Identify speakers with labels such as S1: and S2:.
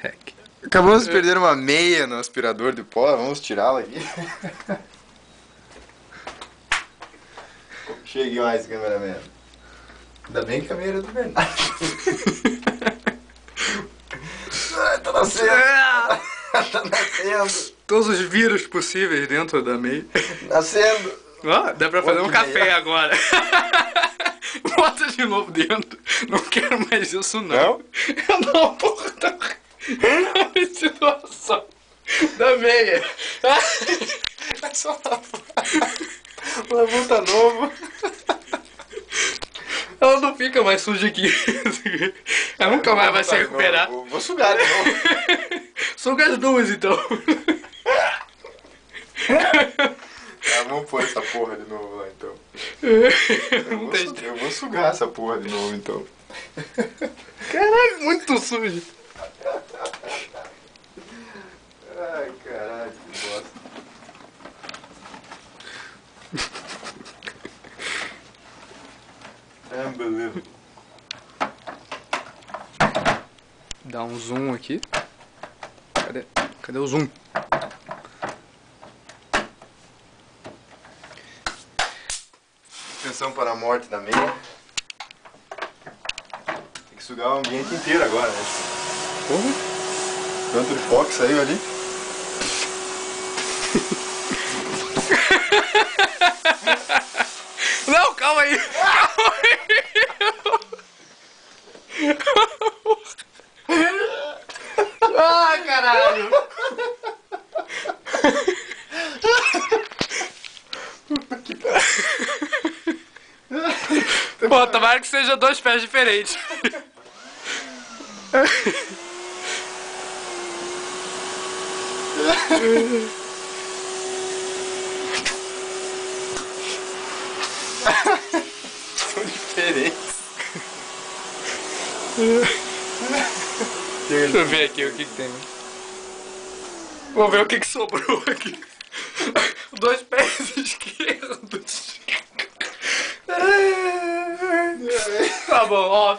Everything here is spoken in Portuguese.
S1: Hack.
S2: Acabamos de perder uma meia no aspirador de pó, vamos tirá-la aqui. Chegue mais, cameraman. Ainda bem que a meia era do Bernardo. Tá nascendo. Tá nascendo.
S1: Todos os vírus possíveis dentro da meia.
S2: Nascendo.
S1: Ó, dá pra fazer
S2: Pô,
S1: um
S2: que
S1: café
S2: meia.
S1: agora. Bota de novo dentro. Não quero mais isso, não.
S2: Não?
S1: Eu não, porra. Que situação da meia.
S2: É só o lavão tá novo.
S1: Ela não fica mais suja aqui. Ela nunca mais vai se recuperar.
S2: Vou sugar de novo.
S1: Suga as duas, então.
S2: Vamos pôr essa porra de novo lá, então.
S1: Não tem...
S2: Eu vou sugar essa porra de novo, então.
S1: Caralho, muito sujo.
S2: Ai, caralho, que bosta. Unbelievable.
S1: Dá um zoom aqui. Cadê o zoom?
S2: Atenção para a morte da meia. Tem que sugar o ambiente inteiro agora, né?
S1: Porra.
S2: Quanto de pó que saiu ali?
S1: Não, calma aí. Calma aí. Ah, caralho. Pô, tomara que seja dois pés diferentes.
S2: São diferentes.
S1: Deixa eu ver aqui o que tem. Vou ver o que sobrou aqui. Dois pés esquerdos. Tá bom, ó.